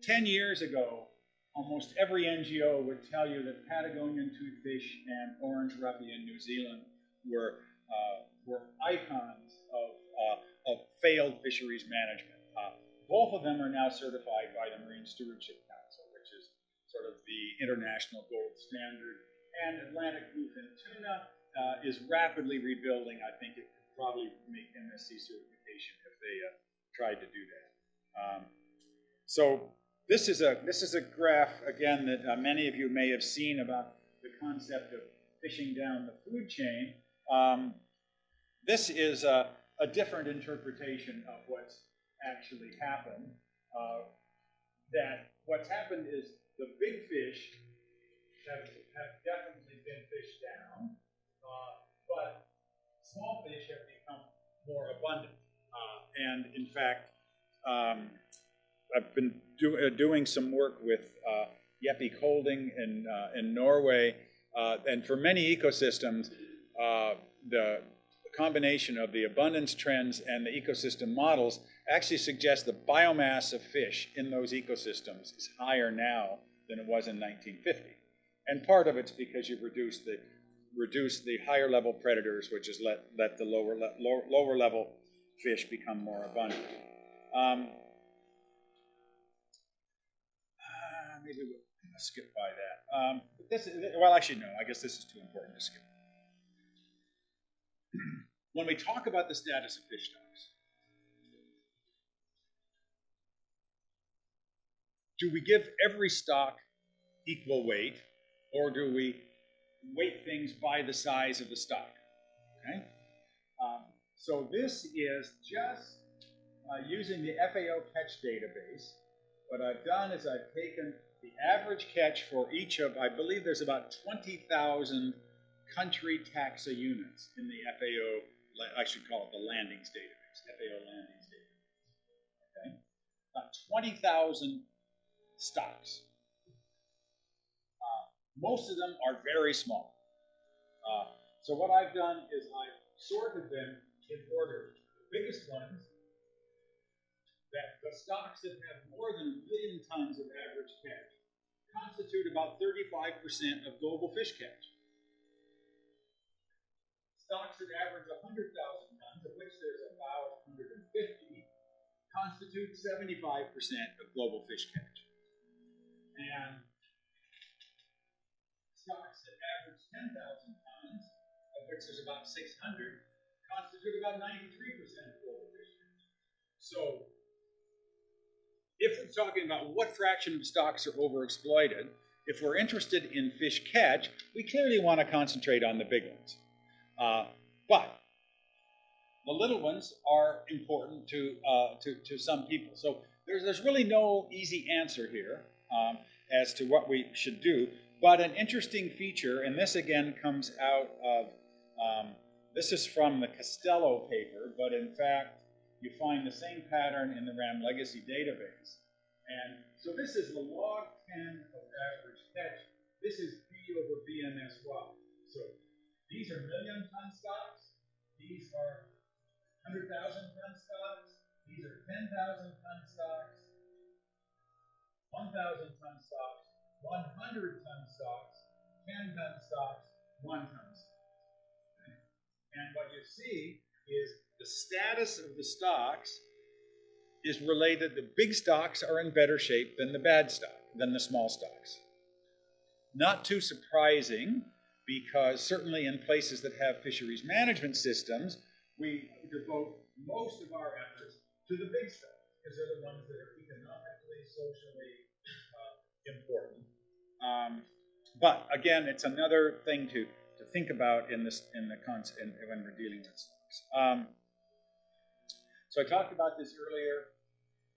10 years ago, almost every NGO would tell you that Patagonian toothfish and orange roughy in New Zealand were icons of failed fisheries management. Both of them are now certified by the Marine Stewardship Council, which is sort of the international gold standard. And Atlantic bluefin tuna is rapidly rebuilding. I think it could probably make MSC certification if they tried to do that. So this is a graph, again, that many of you may have seen about the concept of fishing down the food chain. This is a different interpretation of what's actually happened. That what's happened is the big fish have definitely been fished down, but small fish have become more abundant. And in fact, I've been doing some work with Jeppe Kolding in Norway, and for many ecosystems, the combination of the abundance trends and the ecosystem models actually suggest the biomass of fish in those ecosystems is higher now than it was in 1950. And part of it's because you've reduced the higher level predators, which has let the lower level fish become more abundant. Maybe we'll skip by that. Well, actually, no. I guess this is too important to skip. When we talk about the status of fish stocks, do we give every stock equal weight, or do we weight things by the size of the stock? Okay. So this is just using the FAO catch database. What I've done is I've taken the average catch for each of, I believe there's about 20,000 country taxa units in the FAO, I should call it the landings database, FAO landings database. Okay? About 20,000 stocks. Most of them are very small. So what I've done is I've sorted them in order. The biggest ones, that the stocks that have more than 1 billion tons of average catch constitute about 35% of global fish catch. Stocks that average 100,000 tons, of which there's about 150, constitute 75% of global fish catch. And stocks that average 10,000 tons, of which there's about 600, constitute about 93% of global fish catch. So, if we're talking about what fraction of stocks are overexploited, if we're interested in fish catch, we clearly want to concentrate on the big ones. But the little ones are important to some people. So there's really no easy answer here as to what we should do. But an interesting feature, and this again comes out of, this is from the Costello paper, but in fact, you find the same pattern in the RAM legacy database. And so this is the log 10 of average catch. This is B over BMSY. So these are million-ton stocks. These are 100,000 ton stocks. These are 10,000 ton stocks, 1,000 ton stocks, 100 ton stocks, 10 ton stocks, 1 ton stocks. Okay? And what you see is the status of the stocks is related. The big stocks are in better shape than the than the small stocks. Not too surprising, because certainly in places that have fisheries management systems, we devote most of our efforts to the big stocks, because they're the ones that are economically, socially important. But again, it's another thing to think about when we're dealing with stocks. So I talked about this earlier.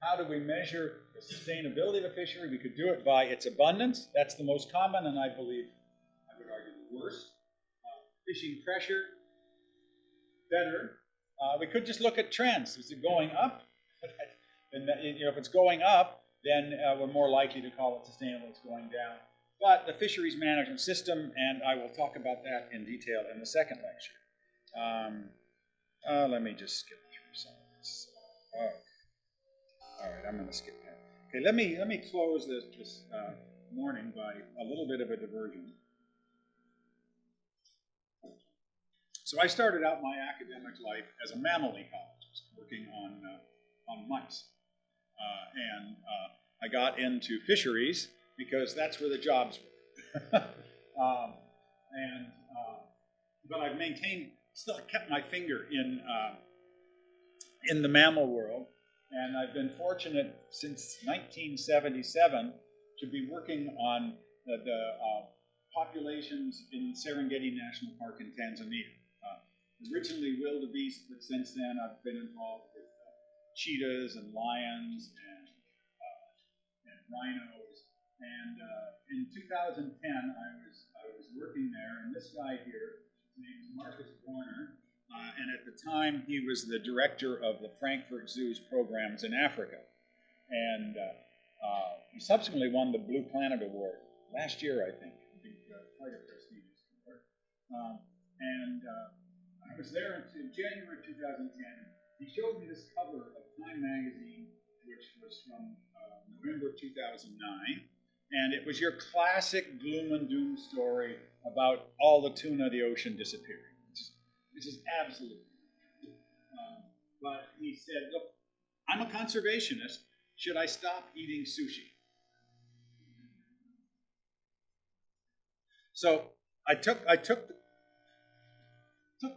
How do we measure the sustainability of a fishery? We could do it by its abundance. That's the most common, and I believe, I would argue, the worst. Fishing pressure, better. We could just look at trends. Is it going up? And if it's going up, then we're more likely to call it sustainable. It's going down. But the fisheries management system, and I will talk about that in detail in the second lecture. Let me just skip through some of this. All right, I'm going to skip that. Okay, let me close this morning by a little bit of a diversion. So I started out my academic life as a mammal ecologist, working on mice, and I got into fisheries because that's where the jobs were. But I've still kept my finger in the mammal world, and I've been fortunate since 1977 to be working on the populations in Serengeti National Park in Tanzania. Originally wildebeest, but since then I've been involved with cheetahs and lions and rhinos. And in 2010, I was working there, and this guy here, his name is Marcus Warner, and at the time he was the director of the Frankfurt Zoo's programs in Africa. And he subsequently won the Blue Planet Award last year, I think. Quite a prestigious award. I was there until January 2010. He showed me this cover of Time magazine, which was from November 2009. And it was your classic gloom and doom story about all the tuna of the ocean disappearing, which is absolutely. But he said, look, I'm a conservationist. Should I stop eating sushi? So I took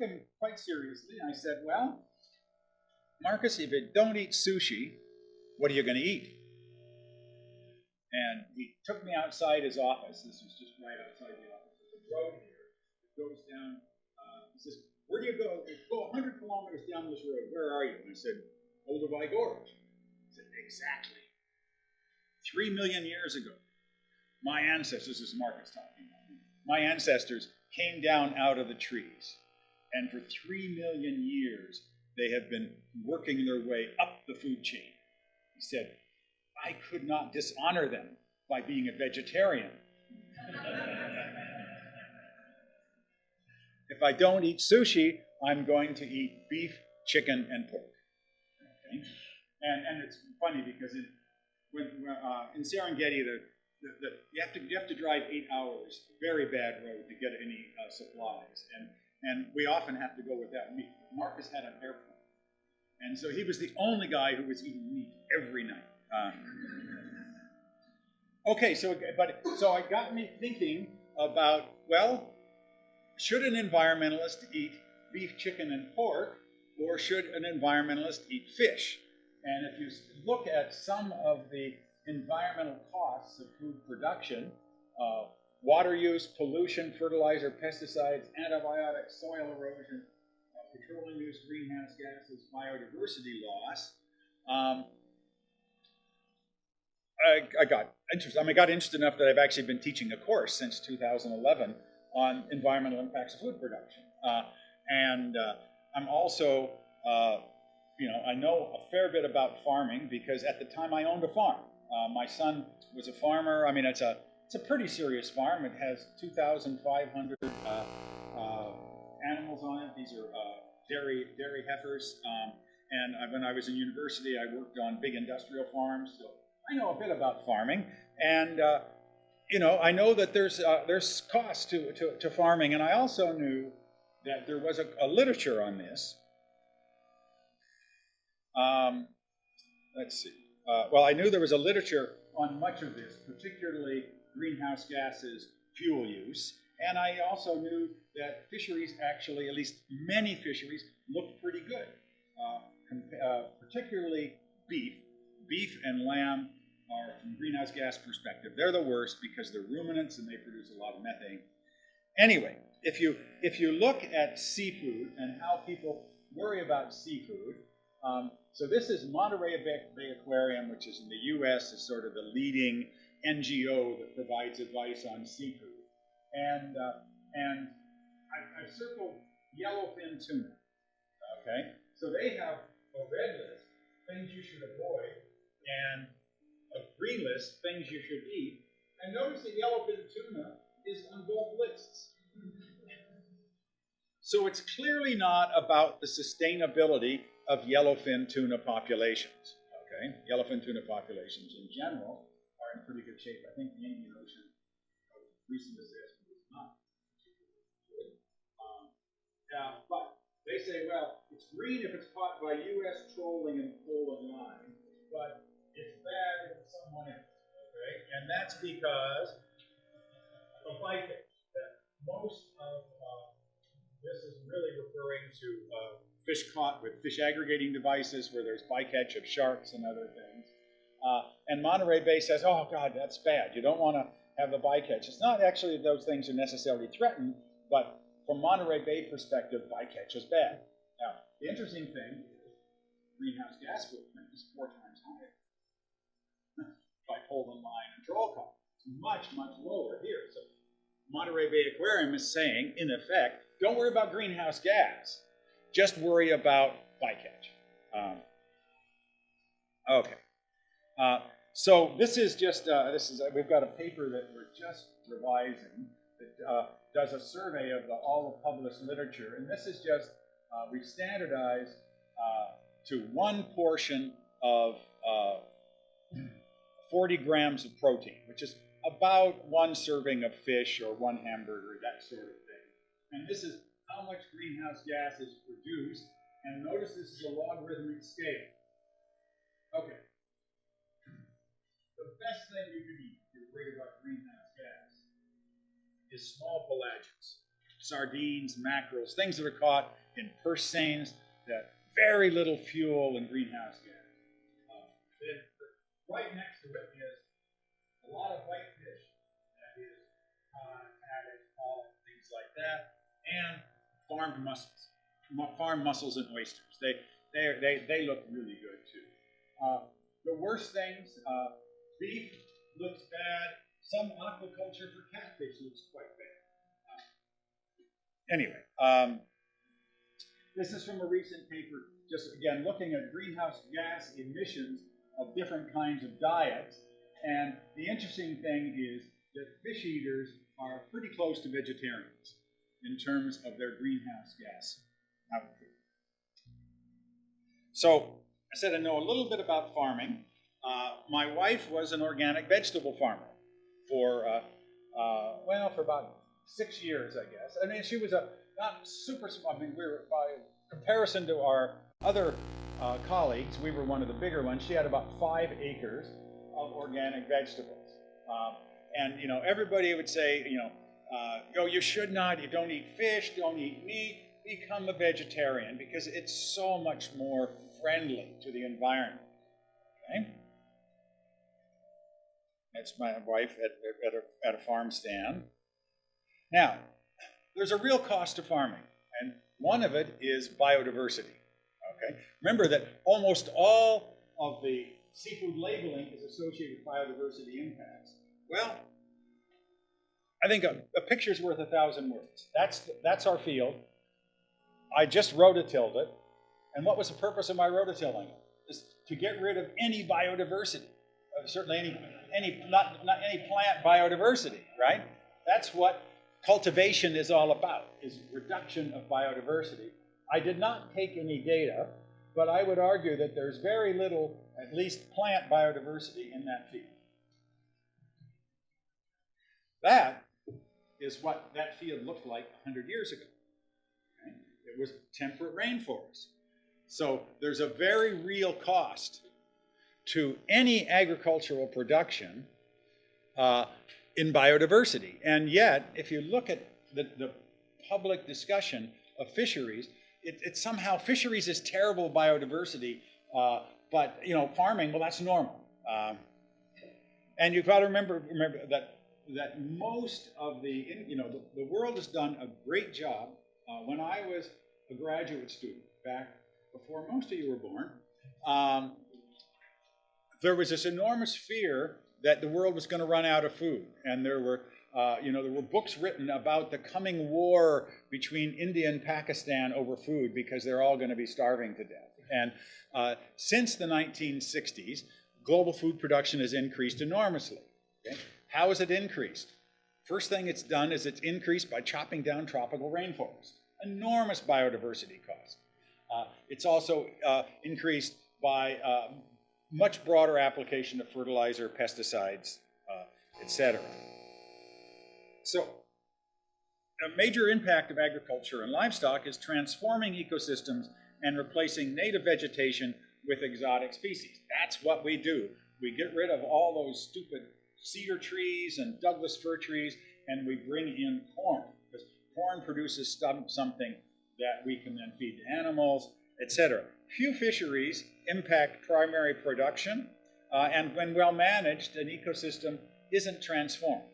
him quite seriously. I said, well, Marcus, if you don't eat sushi, what are you going to eat? And he took me outside his office. This was just right outside the office. There's a road here that goes down. He says, where do you go? You go 100 kilometers down this road. Where are you? And I said, Olduvai Gorge. He said, exactly. 3 million years ago, my ancestors, this is Marcus talking about, my ancestors came down out of the trees. And for 3 million years, they have been working their way up the food chain. He said, I could not dishonor them by being a vegetarian. If I don't eat sushi, I'm going to eat beef, chicken, and pork. Okay? And it's funny because in Serengeti, you have to drive 8 hours, very bad road, to get any supplies, and we often have to go without meat. Marcus had an airplane, and so he was the only guy who was eating meat every night. So it got me thinking about, well, should an environmentalist eat beef, chicken, and pork, or should an environmentalist eat fish? And if you look at some of the environmental costs of food production, water use, pollution, fertilizer, pesticides, antibiotics, soil erosion, petroleum use, greenhouse gases, biodiversity loss, I got interested enough that I've actually been teaching a course since 2011 on environmental impacts of food production. I'm also, I know a fair bit about farming because at the time I owned a farm. My son was a farmer. I mean, it's a pretty serious farm. It has 2,500 animals on it. These are dairy heifers. And when I was in university, I worked on big industrial farms. So I know a bit about farming. And I know that there's cost to farming. And I also knew that there was a literature on this. Let's see. I knew there was a literature on much of this, particularly greenhouse gases, fuel use, and I also knew that fisheries actually, at least many fisheries, looked pretty good, particularly beef. Beef and lamb are, from a greenhouse gas perspective, they're the worst because they're ruminants and they produce a lot of methane. Anyway, if you look at seafood and how people worry about seafood, so this is Monterey Bay Aquarium, which is in the U.S., is sort of the leading NGO that provides advice on seafood. And I've circled yellowfin tuna, okay? So they have a red list, things you should avoid, and a green list, things you should eat. And notice that yellowfin tuna is on both lists. So it's clearly not about the sustainability of yellowfin tuna populations. Okay, yellowfin tuna populations in general are in pretty good shape. I think the Indian Ocean, recent assessment, is not good. But they say, well, it's green if it's caught by U.S. trolling and pole and line, but it's bad if it's someone else. Okay, And that's because of bycatch. That most of this is really referring to fish caught with fish aggregating devices where there's bycatch of sharks and other things. And Monterey Bay says, oh God, that's bad. You don't want to have the bycatch. It's not actually that those things are necessarily threatened, but from Monterey Bay perspective, bycatch is bad. Now, the interesting thing is greenhouse gas footprint is 4 times higher by Poland line and troll cod. It's much, much lower here. So Monterey Bay Aquarium is saying, in effect, don't worry about greenhouse gas. Just worry about bycatch. Okay. So this is just, we've got a paper that we're just revising that does a survey of all the published literature. And this is just, we've standardized to 1 portion of 40 grams of protein, which is about 1 serving of fish or 1 hamburger, that sort of thing. And this is how much greenhouse gas is produced. And notice this is a logarithmic scale. Okay. The best thing you can eat if you're worried about greenhouse gas is small pelagics. Sardines, mackerels, things that are caught in purse seines that very little fuel and greenhouse gas. Then right next to it is a lot of whitefish, that is cod, haddock, pollock, things like that, and farmed mussels. Farmed mussels and oysters. They look really good too. The worst things, beef looks bad. Some aquaculture for catfish looks quite bad. Anyway, this is from a recent paper, just again looking at greenhouse gas emissions of different kinds of diets. And the interesting thing is that fish eaters are pretty close to vegetarians in terms of their greenhouse gas output. So I said I know a little bit about farming. My wife was an organic vegetable farmer for about 6 years, I guess. I mean, she was not super small. I mean, we were, by comparison to our other colleagues, we were one of the bigger ones. She had about 5 acres of organic vegetables. And, you know, everybody would say, you should not, you don't eat fish, don't eat meat, become a vegetarian because it's so much more friendly to the environment. Okay? That's my wife at a farm stand. Now, there's a real cost to farming, and one of it is biodiversity. Okay? Remember that almost all of the seafood labeling is associated with biodiversity impacts. Well, I think a picture's worth 1,000 words. That's our field. I just rototilled it, and what was the purpose of my rototilling? Is to get rid of any biodiversity, certainly not any plant biodiversity, right? That's what cultivation is all about, is reduction of biodiversity. I did not take any data, but I would argue that there's very little, at least plant biodiversity in that field. That is what that field looked like 100 years ago. Okay? It was temperate rainforest. So there's a very real cost to any agricultural production in biodiversity. And yet, if you look at the public discussion of fisheries, it's somehow fisheries is terrible biodiversity, but farming, well, that's normal. And you've got to remember that most of the world has done a great job. When I was a graduate student back before most of you were born, there was this enormous fear that the world was going to run out of food, and there were books written about the coming war between India and Pakistan over food because they're all going to be starving to death. And since the 1960s, global food production has increased enormously. Okay? How has it increased? First thing it's done is it's increased by chopping down tropical rainforest. Enormous biodiversity cost. It's also increased by much broader application of fertilizer, pesticides, etc. So, a major impact of agriculture and livestock is transforming ecosystems and replacing native vegetation with exotic species. That's what we do. We get rid of all those stupid cedar trees and Douglas fir trees, and we bring in corn, because corn produces something that we can then feed to animals, etc. Few fisheries impact primary production, and when well managed, an ecosystem isn't transformed.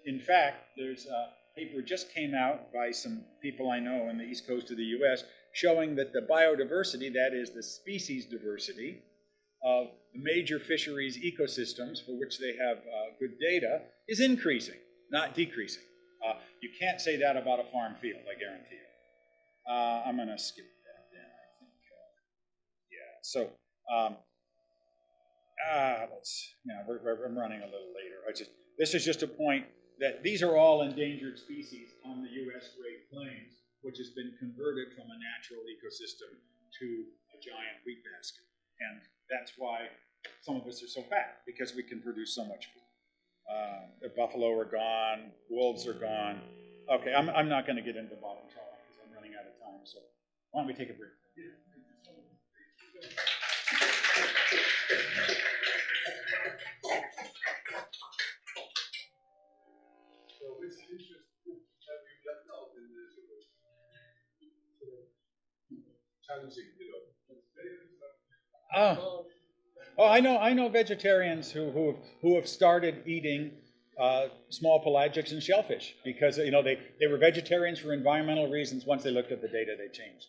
In fact, there's a paper just came out by some people I know on the east coast of the US showing that the biodiversity, that is the species diversity, of the major fisheries ecosystems for which they have good data is increasing, not decreasing. You can't say that about a farm field, I guarantee you. I'm going to skip that then, I think. Yeah, so I'm running a little later. This is just a point that these are all endangered species on the U.S. Great Plains, which has been converted from a natural ecosystem to a giant wheat basket. And that's why some of us are so fat, because we can produce so much food. The buffalo are gone, wolves are gone. Okay, I'm not going to get into bottom trawling because I'm running out of time. So why don't we take a break? So which interest have you left out in this challenging, I know vegetarians who have started eating small pelagics and shellfish because they were vegetarians for environmental reasons. Once they looked at the data, they changed.